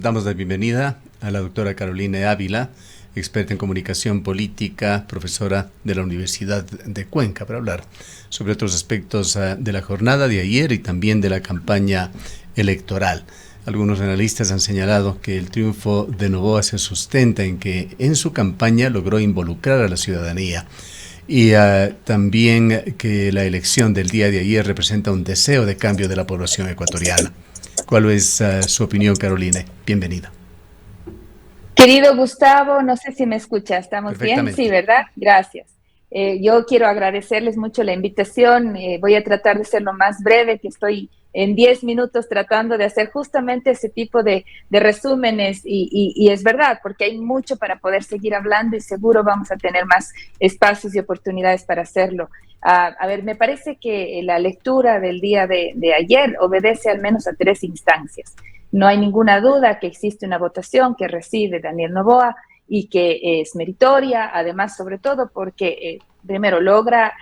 Damos la bienvenida a la doctora Carolina Ávila, experta en comunicación política, profesora de la Universidad de Cuenca, para hablar sobre otros aspectos de la jornada de ayer y también de la campaña electoral. Algunos analistas han señalado que el triunfo de Noboa se sustenta en que en su campaña logró involucrar a la ciudadanía y también que la elección del día de ayer representa un deseo de cambio de la población ecuatoriana. ¿Cuál es su opinión, Carolina? Bienvenida. Querido Gustavo, no sé si me escucha, ¿estamos bien? Sí, Perfectamente. ¿verdad? Gracias. Yo quiero agradecerles mucho la invitación. Voy a tratar de ser lo más breve, que estoy en 10 minutos tratando de hacer justamente ese tipo de resúmenes y es verdad, porque hay mucho para poder seguir hablando y seguro vamos a tener más espacios y oportunidades para hacerlo. A ver, me parece que la lectura del día de ayer obedece al menos a tres instancias. No hay ninguna duda que existe una votación que recibe Daniel Noboa y que es meritoria, además, sobre todo porque primero logra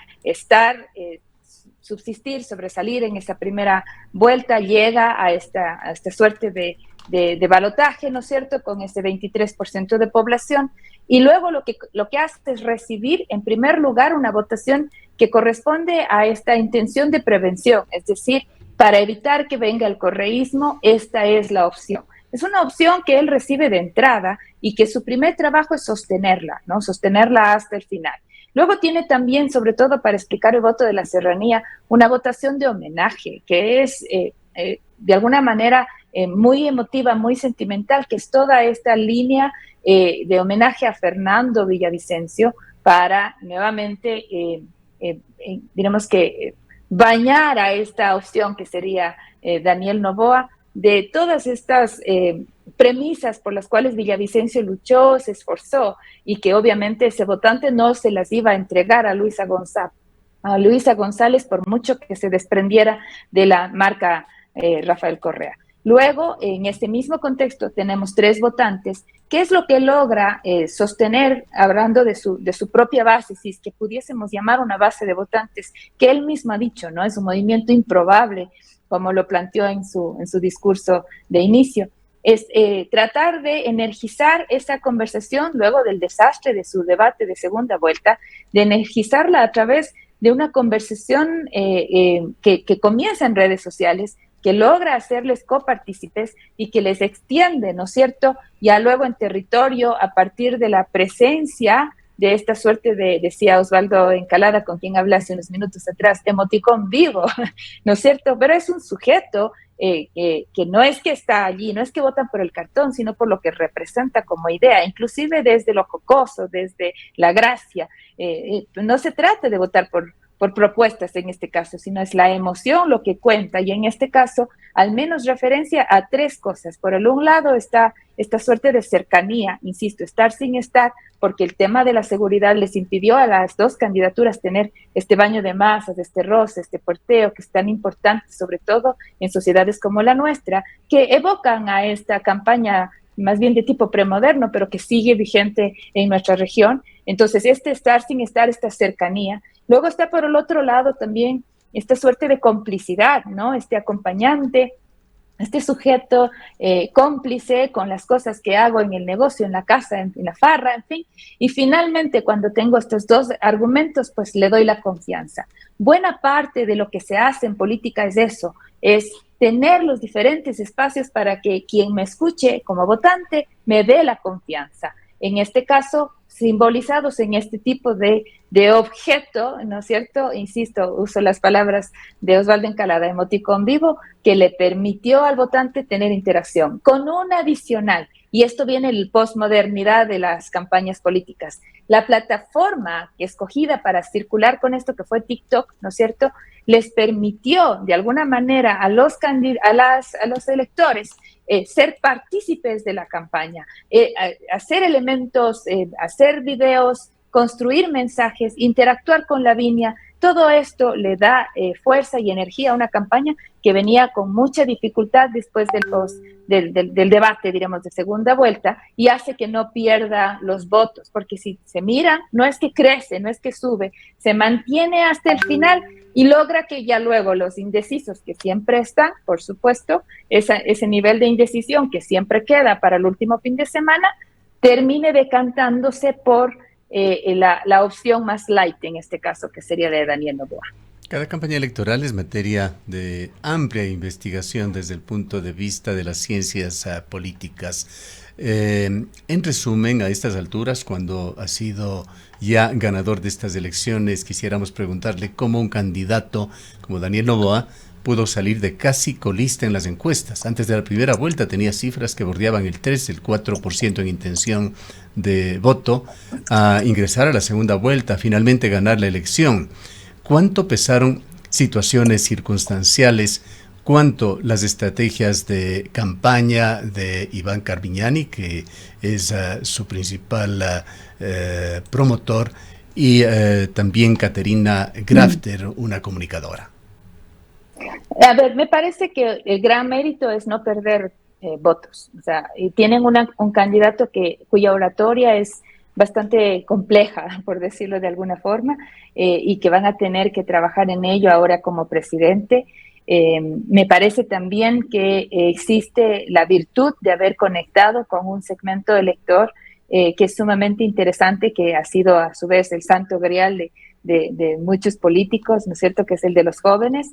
subsistir, sobresalir en esa primera vuelta, llega a esta suerte de balotaje, ¿no es cierto?, con ese 23% de población, y luego lo que hace es recibir, en primer lugar, una votación que corresponde a esta intención de prevención, es decir, para evitar que venga el correísmo, esta es la opción. Es una opción que él recibe de entrada y que su primer trabajo es sostenerla, ¿no? Sostenerla hasta el final. Luego tiene también, sobre todo para explicar el voto de la serranía, una votación de homenaje, que es de alguna manera muy emotiva, muy sentimental, que es toda esta línea de homenaje a Fernando Villavicencio para nuevamente, diremos que bañar a esta opción que sería Daniel Noboa de todas estas premisas por las cuales Villavicencio luchó, se esforzó y que obviamente ese votante no se las iba a entregar a Luisa González por mucho que se desprendiera de la marca Rafael Correa. Luego, en este mismo contexto, tenemos tres votantes. ¿Qué es lo que logra sostener, hablando de su propia base, si es que pudiésemos llamar una base de votantes, que él mismo ha dicho, ¿no? Es un movimiento improbable, como lo planteó en su discurso de inicio. Es tratar de energizar esa conversación luego del desastre de su debate de segunda vuelta, de energizarla a través de una conversación que comienza en redes sociales, que logra hacerles copartícipes y que les extiende, ¿no es cierto?, ya luego en territorio a partir de la presencia de esta suerte decía Osvaldo Encalada, con quien hablé hace unos minutos atrás, emoticón vivo, ¿no es cierto? Pero es un sujeto que no es que está allí, no es que votan por el cartón, sino por lo que representa como idea, inclusive desde lo jocoso, desde la gracia. No se trata de votar por propuestas en este caso, sino es la emoción lo que cuenta, y en este caso, al menos referencia a tres cosas. Por el un lado está esta suerte de cercanía, insisto, estar sin estar, porque el tema de la seguridad les impidió a las dos candidaturas tener este baño de masas, este roce, este porteo, que es tan importante, sobre todo en sociedades como la nuestra, que evocan a esta campaña más bien de tipo premoderno, pero que sigue vigente en nuestra región. Entonces, este estar sin estar, esta cercanía. Luego está por el otro lado también esta suerte de complicidad, ¿no? Este acompañante, este sujeto cómplice con las cosas que hago en el negocio, en la casa, en la farra, en fin. Y finalmente, cuando tengo estos dos argumentos, pues le doy la confianza. Buena parte de lo que se hace en política es eso, es tener los diferentes espacios para que quien me escuche como votante me dé la confianza. En este caso, simbolizados en este tipo de objeto, ¿no es cierto? Insisto, uso las palabras de Osvaldo Encalada, emoticón vivo, que le permitió al votante tener interacción, con un adicional, y esto viene en la posmodernidad de las campañas políticas. La plataforma escogida para circular con esto, que fue TikTok, ¿no es cierto?, les permitió de alguna manera a los electores ser partícipes de la campaña, hacer elementos, hacer videos, construir mensajes, interactuar con la línea todo esto le da fuerza y energía a una campaña que venía con mucha dificultad después del debate, diríamos, de segunda vuelta, y hace que no pierda los votos, porque si se mira, no es que crece, no es que sube, se mantiene hasta el final y logra que ya luego los indecisos, que siempre están, por supuesto, ese nivel de indecisión que siempre queda para el último fin de semana, termine decantándose por la opción más light en este caso, que sería de Daniel Noboa. Cada campaña electoral es materia de amplia investigación desde el punto de vista de las ciencias políticas. En resumen, a estas alturas, cuando ha sido ya ganador de estas elecciones, quisiéramos preguntarle cómo un candidato como Daniel Noboa pudo salir de casi colista en las encuestas. Antes de la primera vuelta tenía cifras que bordeaban el 3, el 4% en intención de voto, a ingresar a la segunda vuelta, a finalmente ganar la elección. ¿Cuánto pesaron situaciones circunstanciales? ¿Cuánto las estrategias de campaña de Iván Carmignani, que es su principal promotor, y también Caterina Grafter, una comunicadora? A ver, me parece que el gran mérito es no perder votos. O sea, y tienen un candidato cuya oratoria es bastante compleja, por decirlo de alguna forma, y que van a tener que trabajar en ello ahora como presidente. Me parece también que existe la virtud de haber conectado con un segmento elector que es sumamente interesante, que ha sido a su vez el santo grial de muchos políticos, ¿no es cierto?, que es el de los jóvenes,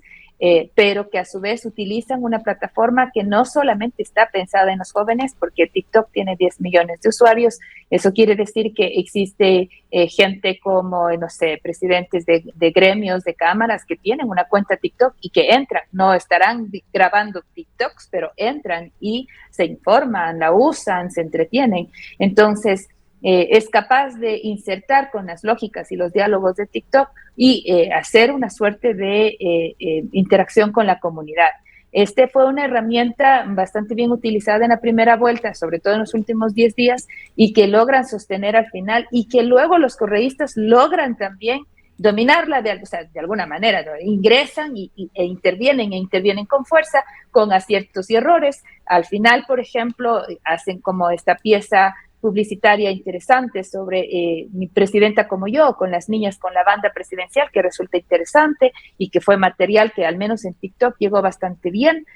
pero que a su vez utilizan una plataforma que no solamente está pensada en los jóvenes, porque TikTok tiene 10 millones de usuarios. Eso quiere decir que existe gente como, no sé, presidentes de gremios, de cámaras, que tienen una cuenta TikTok y que entran, no estarán grabando TikToks, pero entran y se informan, la usan, se entretienen. Entonces, es capaz de insertar con las lógicas y los diálogos de TikTok y hacer una suerte de interacción con la comunidad. Este fue una herramienta bastante bien utilizada en la primera vuelta, sobre todo en los últimos 10 días, y que logran sostener al final, y que luego los correístas logran también dominarla de alguna manera, ¿no? Ingresan e intervienen con fuerza, con aciertos y errores. Al final, por ejemplo, hacen como esta pieza publicitaria interesante sobre mi presidenta como yo, con las niñas, con la banda presidencial, que resulta interesante y que fue material que al menos en TikTok llegó bastante bien,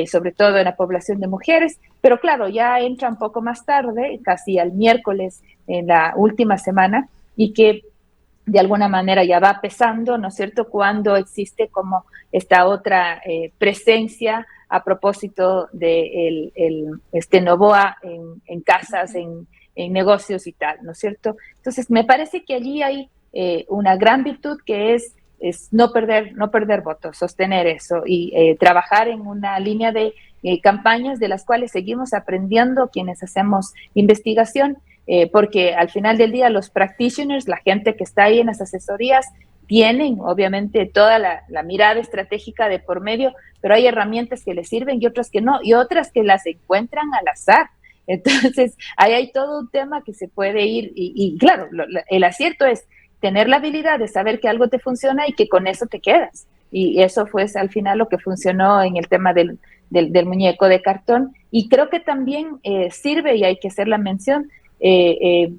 sobre todo en la población de mujeres, pero claro, ya entra un poco más tarde, casi al miércoles en la última semana, y que de alguna manera ya va pesando, ¿no es cierto?, cuando existe como esta otra presencia a propósito de Noboa en casas, en negocios y tal, ¿no es cierto? Entonces, me parece que allí hay una gran virtud, que es no perder votos, sostener eso y trabajar en una línea de campañas de las cuales seguimos aprendiendo quienes hacemos investigación, porque al final del día los practitioners, la gente que está ahí en las asesorías, tienen obviamente toda la mirada estratégica de por medio, pero hay herramientas que les sirven y otras que no, y otras que las encuentran al azar. Entonces, ahí hay todo un tema que se puede ir, y claro, el acierto es tener la habilidad de saber que algo te funciona y que con eso te quedas. Y eso fue al final lo que funcionó en el tema del muñeco de cartón. Y creo que también sirve, y hay que hacer la mención,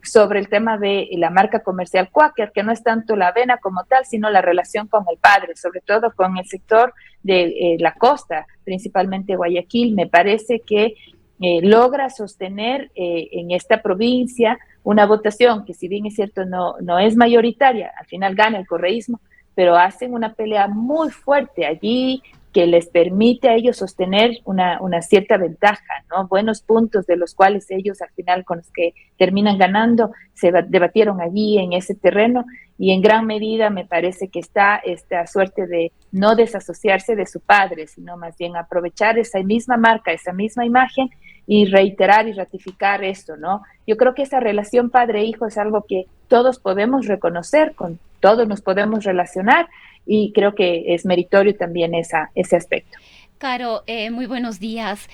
sobre el tema de la marca comercial Quaker, que no es tanto la avena como tal, sino la relación con el padre, sobre todo con el sector de la costa, principalmente Guayaquil. Me parece que logra sostener en esta provincia una votación que, si bien es cierto no es mayoritaria, al final gana el correísmo, pero hacen una pelea muy fuerte allí que les permite a ellos sostener una cierta ventaja, ¿no? Buenos puntos de los cuales ellos al final, con los que terminan ganando, se debatieron allí en ese terreno, y en gran medida me parece que está esta suerte de no desasociarse de su padre, sino más bien aprovechar esa misma marca, esa misma imagen, y reiterar y ratificar esto, ¿no? Yo creo que esa relación padre-hijo es algo que todos podemos reconocer, con todos nos podemos relacionar, y creo que es meritorio también ese aspecto. Caro, muy buenos días.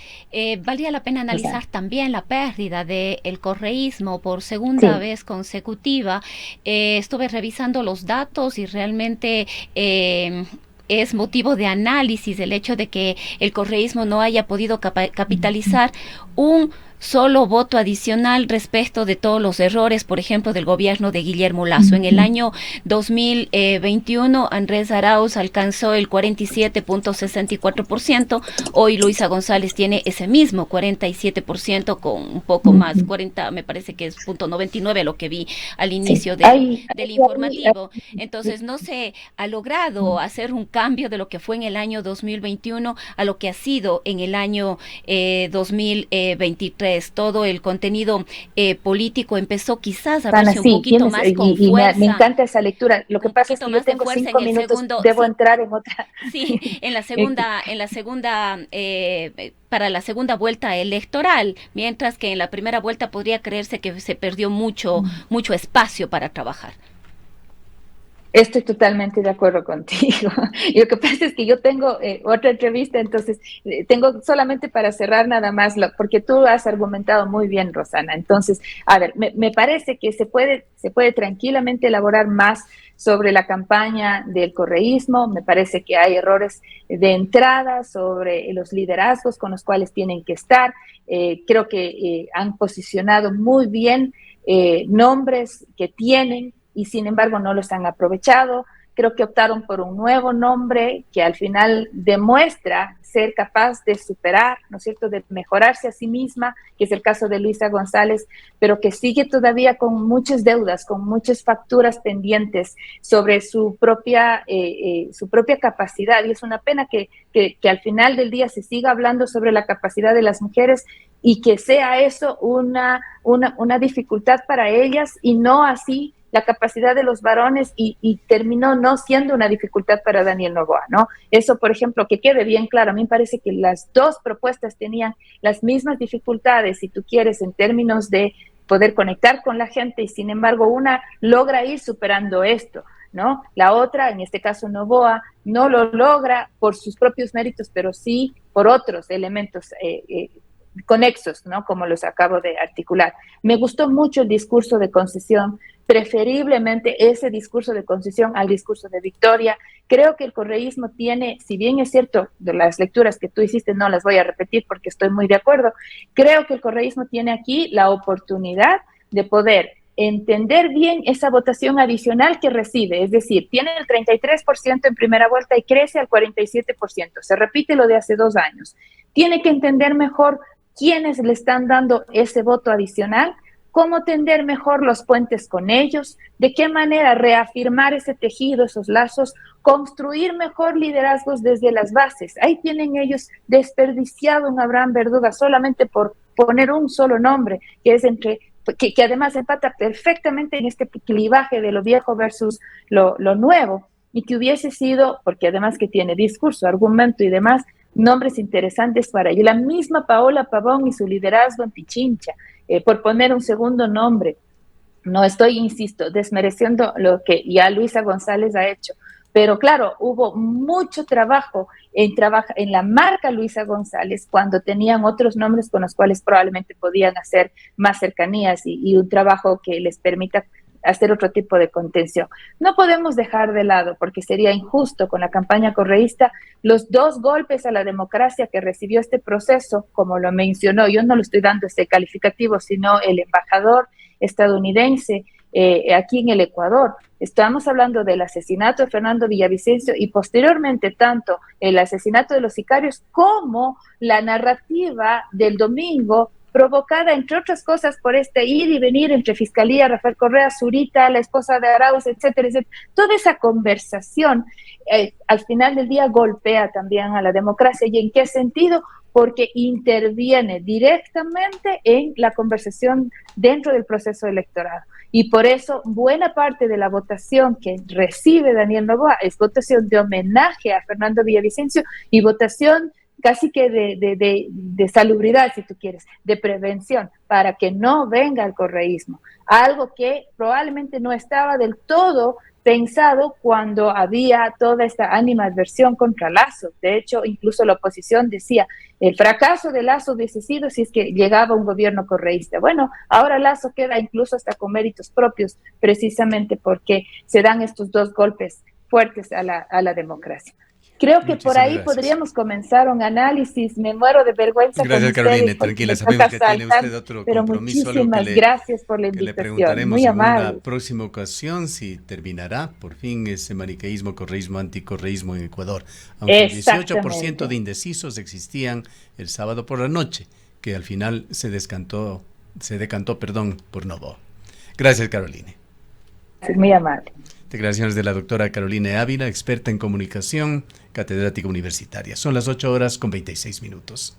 Valdría la pena O sea, analizar también la pérdida del correísmo por segunda sí, vez consecutiva. Estuve revisando los datos y realmente es motivo de análisis el hecho de que el correísmo no haya podido capitalizar un solo voto adicional respecto de todos los errores, por ejemplo, del gobierno de Guillermo Lasso. En el año 2021, Andrés Arauz alcanzó el 47.64%, hoy Luisa González tiene ese mismo 47% con un poco más, 40, me parece que es punto 99 lo que vi al sí. inicio del Ahí, informativo. Entonces no se ha logrado hacer un cambio de lo que fue en el año 2021 a lo que ha sido en el año 2023. Todo el contenido político empezó quizás a Sana, verse un sí, poquito tienes, más con me fuerza, encanta esa lectura. Lo que un pasa es poquito que yo más de tengo fuerza en cinco el minutos, segundo, debo sí, entrar en otra. sí, para la segunda vuelta electoral, mientras que en la primera vuelta podría creerse que se perdió mucho espacio para trabajar. Estoy totalmente de acuerdo contigo. Y lo que pasa es que yo tengo otra entrevista, entonces tengo solamente para cerrar nada más, porque tú has argumentado muy bien, Rosana. Entonces, a ver, me parece que se puede tranquilamente elaborar más sobre la campaña del correísmo. Me parece que hay errores de entrada sobre los liderazgos con los cuales tienen que estar. Creo que han posicionado muy bien nombres que tienen y sin embargo no los han aprovechado. Creo que optaron por un nuevo nombre que al final demuestra ser capaz de superar, ¿no es cierto?, de mejorarse a sí misma, que es el caso de Luisa González, pero que sigue todavía con muchas deudas, con muchas facturas pendientes sobre su propia capacidad. Y es una pena que al final del día se siga hablando sobre la capacidad de las mujeres y que sea eso una dificultad para ellas y no así la capacidad de los varones y terminó no siendo una dificultad para Daniel Noboa, ¿no? Eso, por ejemplo, que quede bien claro, a mí me parece que las dos propuestas tenían las mismas dificultades, si tú quieres, en términos de poder conectar con la gente y sin embargo una logra ir superando esto, ¿no? La otra, en este caso Noboa, no lo logra por sus propios méritos, pero sí por otros elementos conexos, ¿no? Como los acabo de articular. Me gustó mucho el discurso de concesión, preferiblemente ese discurso de concesión al discurso de victoria. Creo que el correísmo tiene, si bien es cierto, de las lecturas que tú hiciste no las voy a repetir porque estoy muy de acuerdo, creo que el correísmo tiene aquí la oportunidad de poder entender bien esa votación adicional que recibe, es decir, tiene el 33% en primera vuelta y crece al 47%, se repite lo de hace 2 años. Tiene que entender mejor quiénes le están dando ese voto adicional, cómo tender mejor los puentes con ellos, de qué manera reafirmar ese tejido, esos lazos, construir mejor liderazgos desde las bases. Ahí tienen ellos desperdiciado un Abraham Verduga solamente por poner un solo nombre, que es que además empata perfectamente en este clivaje de lo viejo versus lo nuevo, y que hubiese sido, porque además que tiene discurso, argumento y demás, nombres interesantes para ello. La misma Paola Pavón y su liderazgo en Pichincha, por poner un segundo nombre. No estoy, insisto, desmereciendo lo que ya Luisa González ha hecho, pero claro, hubo mucho trabajo en la marca Luisa González cuando tenían otros nombres con los cuales probablemente podían hacer más cercanías y un trabajo que les permita hacer otro tipo de contención. No podemos dejar de lado, porque sería injusto con la campaña correísta, los dos golpes a la democracia que recibió este proceso, como lo mencionó, yo no lo estoy dando ese calificativo, sino el embajador estadounidense aquí en el Ecuador. Estamos hablando del asesinato de Fernando Villavicencio y posteriormente tanto el asesinato de los sicarios como la narrativa del domingo provocada, entre otras cosas, por este ir y venir entre Fiscalía, Rafael Correa, Zurita, la esposa de Arauz, etcétera, etcétera. Toda esa conversación al final del día golpea también a la democracia. ¿Y en qué sentido? Porque interviene directamente en la conversación dentro del proceso electoral. Y por eso buena parte de la votación que recibe Daniel Noboa es votación de homenaje a Fernando Villavicencio y votación casi que de salubridad, si tú quieres, de prevención, para que no venga el correísmo. Algo que probablemente no estaba del todo pensado cuando había toda esta animadversión contra Lasso. De hecho, incluso la oposición decía, el fracaso de Lasso hubiese sido si es que llegaba un gobierno correísta. Bueno, ahora Lasso queda incluso hasta con méritos propios, precisamente porque se dan estos dos golpes fuertes a la democracia. Creo que por ahí podríamos comenzar un análisis. Me muero de vergüenza. Gracias, Caroline. Tranquila, sabemos que tiene usted otro compromiso. Pero muchísimas gracias por la invitación. Que le preguntaremos muy en amable. una próxima ocasión si terminará por fin ese maniqueísmo, correísmo, anticorreísmo en Ecuador. Aunque el 18% de indecisos existían el sábado por la noche, que al final se decantó, por Novoa. Gracias, Caroline. Muy amable. Declaraciones de la doctora Caroline Ávila, experta en comunicación, catedrática universitaria. Son las 8:26 minutos.